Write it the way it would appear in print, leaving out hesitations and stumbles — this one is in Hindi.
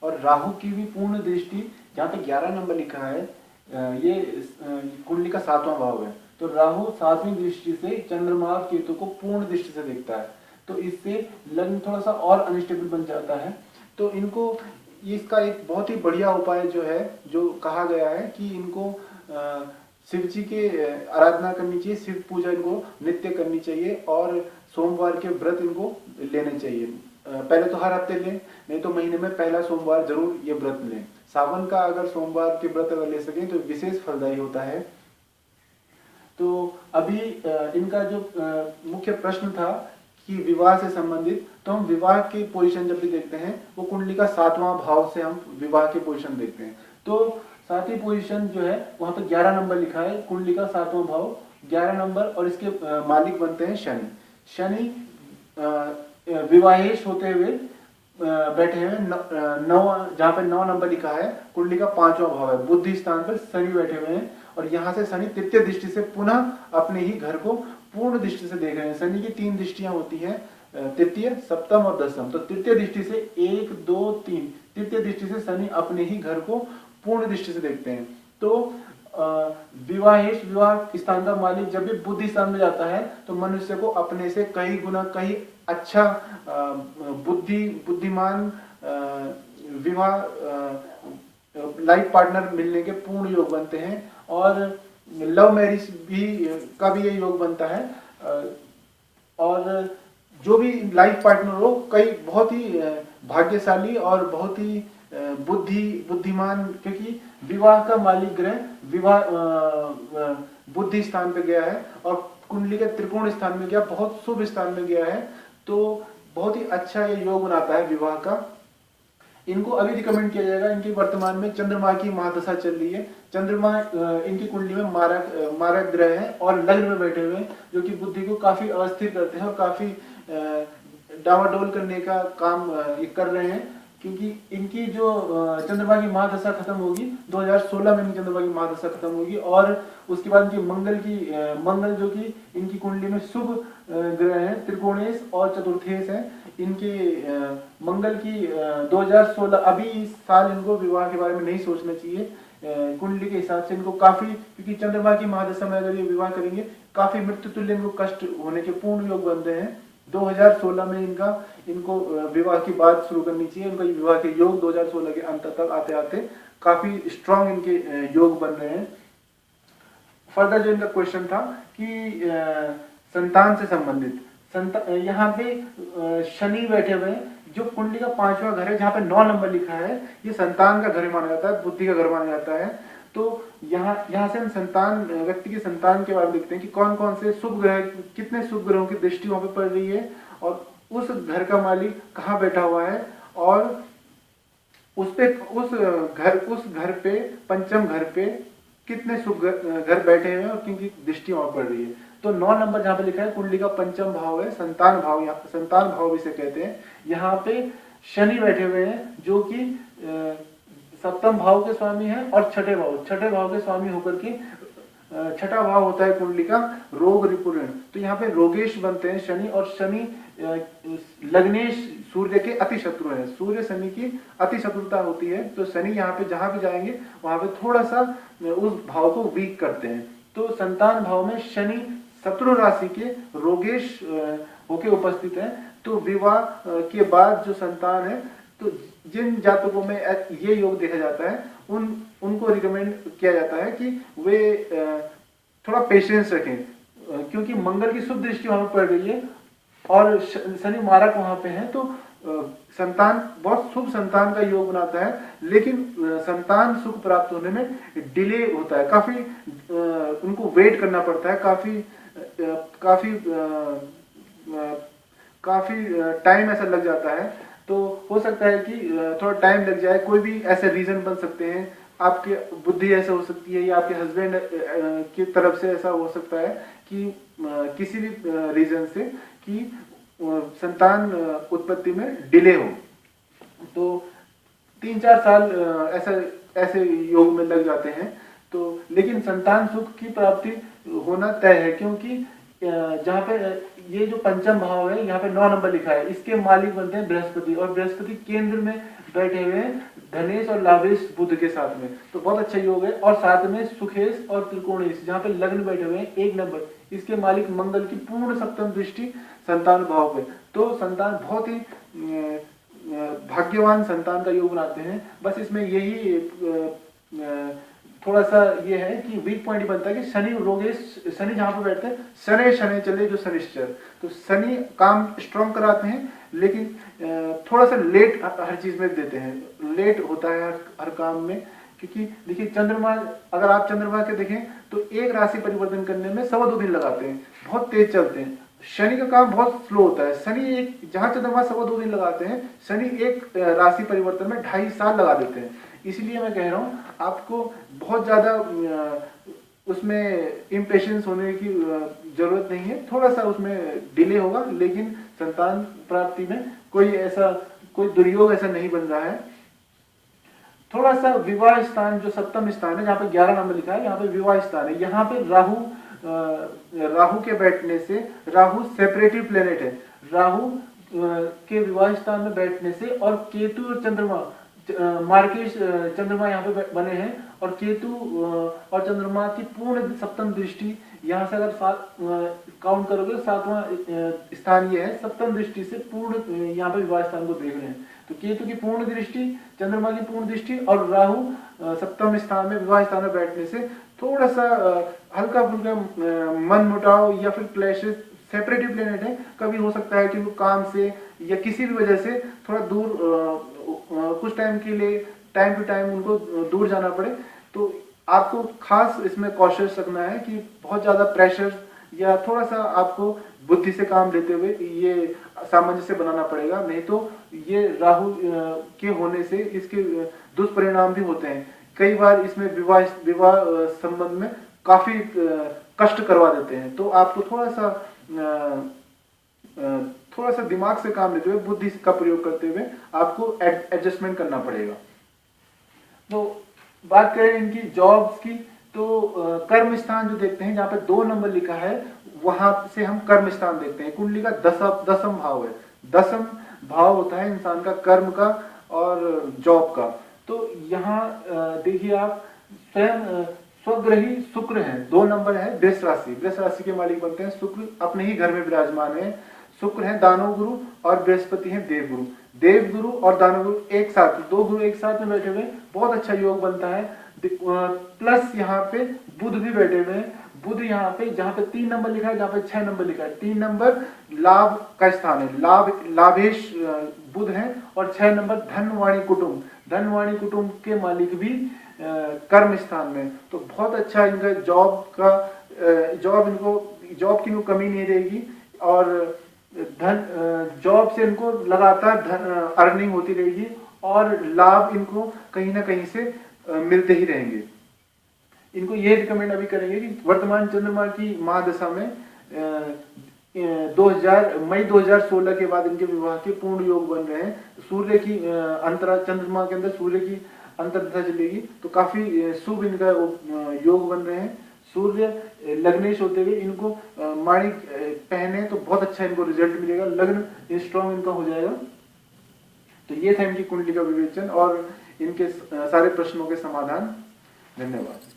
और राहु की भी पूर्ण दृष्टि, जहाँ पे 11 नंबर लिखा है, ये कुंडली का 7वां भाव है। तो राहु 7वीं दृष्टि से चंद्रमा और केतु को पूर्ण दृष्टि से देखता है, तो इससे लग्न थोड़ा सा और अनस्टेबल बन जाता है। तो इनको इसका एक बहुत ही बढ़िया उपाय जो है, जो कहा गया है कि इनको शिव जी के आराधना करनी चाहिए, शिव पूजा इनको नित्य करनी चाहिए, और सोमवार के व्रत इनको लेने चाहिए। पहले तो हर हफ्ते लें, नहीं तो महीने में पहला सोमवार जरूर ये व्रत लें। सावन का अगर सोमवार के व्रत अगर ले सकें तो विशेष फलदायी होता है। तो अभी इनका जो मुख्य प्रश्न था कि विवाह से संबंधित, तो हम विवाह के पोजीशन जब भी देखते हैं वो कुंडली का 7वां भाव से हम विवाह के पोजीशन देखते हैं। तो 7वीं पोजीशन जो है वहां पर 11 नंबर लिखा है, कुंडली का 7वां भाव 11 नंबर, और इसके मालिक बनते हैं शनि। शनि विवाहेश होते हुए बैठे हुए नौ, जहां पर 9 नंबर लिखा है, कुंडली का 5वां भाव है, बुद्धि स्थान पर शनि बैठे हुए हैं, और यहां से शनि तृतीय दृष्टि से पुनः अपने ही घर को पूर्ण दृष्टि से देख रहे हैं। शनि की 3 दृष्टियां होती हैं, तृतीय, सप्तम और दशम। तो तृतीय दृष्टि से 1 2 3, तृतीय दृष्टि से शनि अपने ही घर को पूर्ण दृष्टि से देखते हैं। तो विवाहेश, विवाह स्थान का मालिक जब भी बुद्धि स्थान में जाता है तो मनुष्य को अपने से कई गुना कहीं अच्छा बुद्धिमान विवाह लाइफ पार्टनर मिलने के पूर्ण योग बनते हैं, और लव मैरिज भी का भी ये योग बनता है। और जो भी लाइफ पार्टनर हो, कई बहुत ही भाग्यशाली और बहुत ही बुद्धिमान, क्योंकि विवाह का मालिक ग्रह विवाह बुद्धि स्थान पे गया है और कुंडली के त्रिकोण स्थान में गया, बहुत शुभ स्थान में गया है, तो बहुत ही अच्छा ये योग बनाता है विवाह का। इनको अभी रिकमेंड किया जाएगा, इनकी वर्तमान में चंद्रमा की महादशा चल रही है। चंद्रमा इनकी कुंडली में मारक ग्रह है और लग्न में बैठे हुए हैं, जो कि बुद्धि को काफी अस्थिर करते हैं और काफी डावाडोल करने का काम ये कर रहे हैं। क्योंकि इनकी जो चंद्रमा की महादशा खत्म होगी 2016 में, इनकी चंद्रमा की महादशा खत्म होगी, और उसके बाद इनकी मंगल जो कि इनकी कुंडली में शुभ ग्रह है, त्रिकोणेश और चतुर्थेश है। इनके मंगल की 2016, अभी इस साल इनको विवाह के बारे में नहीं सोचना चाहिए कुंडली के हिसाब से। इनको काफी, क्योंकि चंद्रमा की महादशा में अगर ये विवाह करेंगे काफी मृत्यु तुल्य इनको कष्ट होने के पूर्ण योग बनते हैं। 2016 में इनको विवाह की बात शुरू करनी चाहिए। इनका विवाह के योग 2016 के अंत तक आते आते काफी स्ट्रांग इनके योग बन रहे हैं। फर्दर जो इनका क्वेश्चन था कि संतान से संबंधित, यहाँ पे शनि बैठे हुए हैं, जो कुंडली का 5वां घर है, जहाँ पे 9 नंबर लिखा है, ये संतान का घर माना जाता है, बुद्धि का घर माना जाता है। तो यहाँ से हम संतान, व्यक्ति की संतान के बारे में देखते हैं कि कौन कौन से शुभ ग्रह, कितने शुभ ग्रहों की दृष्टि वहां पे पड़ रही है, और उस घर का मालिक कहाँ बैठा हुआ है, और उस घर पे, पंचम घर पे कितने शुभ घर बैठे हुए हैं और किनकी दृष्टि वहां पड़ रही है। तो 9 नंबर जहां पे लिखा है, कुंडली का पंचम भाव है, संतान भाव, यहाँ संतान भाव इसे कहते हैं। यहाँ पे शनि बैठे हुए हैं, जो कि सप्तम भाव के स्वामी है, और छठे भाव के स्वामी होकर के, छठा भाव होता है कुंडली का रोग रिपुण। तो यहाँ पे रोगेश बनते हैं शनि, और शनि लग्नेश सूर्य के अति शत्रु है, सूर्य शनि की अति शत्रुता होती है। तो शनि यहाँ पे जहां भी जाएंगे वहां पे थोड़ा सा उस भाव को वीक करते हैं। तो संतान भाव में शनि शत्रु राशि के रोगेश होके उपस्थित है। तो विवाह के बाद जो संतान है, तो जिन जातकों में ये योग देखा जाता है, उनको रिकमेंड किया जाता है कि वे थोड़ा पेशेंस रखें, क्योंकि मंगल की शुभ दृष्टि वहां पर पड़ रही है और शनि मारक वहां पे है। तो संतान, बहुत शुभ संतान का योग बनाता है, लेकिन संतान सुख प्राप्त होने में डिले होता है, काफी उनको वेट करना पड़ता है, काफी टाइम ऐसा लग जाता है। तो हो सकता है कि थोड़ा टाइम लग जाए, कोई भी ऐसे रीजन बन सकते हैं, आपकी बुद्धि ऐसा हो सकती है, या आपके हस्बैंड की तरफ से ऐसा हो सकता है कि किसी भी रीजन से कि संतान उत्पत्ति में डिले हो। तो 3-4 साल ऐसे योग में लग जाते हैं। तो लेकिन संतान सुख की प्राप्ति होना तय है, क्योंकि जहाँ पे ये जो पंचम भाव है, यहाँ पे 9 नंबर लिखा है, इसके मालिक बनते हैं बृहस्पति, और बृहस्पति केंद्र में बैठे हुए हैं धनेश और लाभेश बुध के साथ में, तो बहुत अच्छा योग है। और साथ में सुखेश और त्रिकोणेश जहाँ पे लग्न बैठे हुए हैं 1 नंबर, इसके मालिक मंगल की पूर्ण सप्तम दृष्टि संतान भाव पे, तो संतान बहुत ही भाग्यवान संतान का योग बनाते हैं। बस इसमें यही थोड़ा सा ये है कि वीक पॉइंट बनता है कि शनि रोगेश, शनि जहां पर बैठते हैं शनि शनि चले जो शनिश्चर, तो शनि काम स्ट्रॉन्ग कराते हैं, लेकिन थोड़ा सा लेट हर चीज में देते हैं, लेट होता है हर काम में। क्योंकि देखिए चंद्रमा, अगर आप चंद्रमा के देखें तो एक राशि परिवर्तन करने में 2.25 दिन लगाते हैं, बहुत तेज चलते हैं। शनि का काम बहुत स्लो होता है, शनि एक, जहां चंद्रमा 2.25 दिन लगाते हैं, शनि एक राशि परिवर्तन में 2.5 साल लगा देते हैं। इसलिए मैं कह रहा हूँ आपको बहुत ज्यादा उसमें इम्पेशेंस होने की जरूरत नहीं है, थोड़ा सा उसमें डिले होगा, लेकिन संतान प्राप्ति में कोई दुर्योग ऐसा नहीं बन रहा है। थोड़ा सा विवाह स्थान जो सप्तम स्थान है, जहाँ पे 11 नंबर लिखा है, यहाँ पे विवाह स्थान है, यहाँ पे राहु के बैठने से, राहु सेपरेटिव प्लेनेट है, राहु के विवाह स्थान में बैठने से, और केतु और चंद्रमा मार्केश चंद्रमा यहाँ पे बने हैं, और केतु और चंद्रमा की पूर्ण सप्तम दृष्टि, यहाँ से अगर काउंट करोगे 7वां स्थान ये है, सप्तम दृष्टि से पूर्ण यहाँ पे विवाह स्थान को देख रहे हैं। तो केतु की पूर्ण दृष्टि, चंद्रमा की पूर्ण दृष्टि और राहु सप्तम स्थान में विवाह स्थान में बैठने से थोड़ा सा हल्का फुल्का मन मुटाव या फिर क्लैशेस, सेपरेटिव प्लेनेट है, कभी हो सकता है कि वो काम से या किसी भी वजह से थोड़ा दूर कुछ टाइम के लिए, टाइम टू टाइम उनको दूर जाना पड़े। तो आपको खास इसमें कॉशियस रखना है कि बहुत ज्यादा प्रेशर या थोड़ा सा आपको बुद्धि से काम लेते हुए ये सामंजस्य बनाना पड़ेगा, नहीं तो ये राहु के होने से इसके दुष्परिणाम भी होते हैं। कई बार इसमें विवाह संबंध में काफी कष्ट करवा देते हैं, तो आपको थोड़ा सा दिमाग से काम लेते हुए, बुद्धि का प्रयोग करते हुए आपको एडजस्टमेंट करना पड़ेगा। तो बात करें इनकी जॉब्स की, तो कर्म स्थान जो देखते हैं, जहाँ पे 2 नंबर लिखा है, वहां से हम कर्म स्थान देखते हैं। कुंडली का दसम भाव है, 10म भाव होता है इंसान का कर्म का और जॉब का। तो यहाँ देखिए आप स्वयं स्वग्रही शुक्र है, 2 नंबर है, वृष राशि के मालिक बनते हैं शुक्र, अपने ही घर में विराजमान है। शुक्र है दानव गुरु और बृहस्पति है देव गुरु और दानव गुरु एक साथ, 2 गुरु एक साथ में बैठे हुए, बहुत अच्छा योग बनता है। प्लस यहाँ पे बुध भी बैठे हुए हैं, बुध यहाँ पे जहाँ पे 3 नंबर लिखा है, जहाँ पे 6 नंबर लिखा है, 3 नंबर लाभ का स्थान है, लाभेश बुध है, और 6 नंबर धनवाणी कुटुंब के मालिक भी कर्म स्थान में। तो बहुत अच्छा इनका जॉब की कमी नहीं रहेगी, और जॉब से इनको लगातार अर्निंग होती रहेगी, और लाभ इनको कहीं ना कहीं से मिलते ही रहेंगे। इनको ये रिकमेंड अभी करेंगे कि वर्तमान चंद्रमा की महादशा में मई 2016 के बाद इनके विवाह के पूर्ण योग बन रहे हैं। सूर्य की चंद्रमा के अंदर सूर्य की अंतर्दशा चलेगी, तो काफी शुभ इनका योग बन रहे हैं। सूर्य लग्नेश होते हुए इनको माणिक पहने तो बहुत अच्छा इनको रिजल्ट मिलेगा, लग्न स्ट्रॉन्ग इनका हो जाएगा। तो ये था इनकी कुंडली का विवेचन और इनके सारे प्रश्नों के समाधान। धन्यवाद।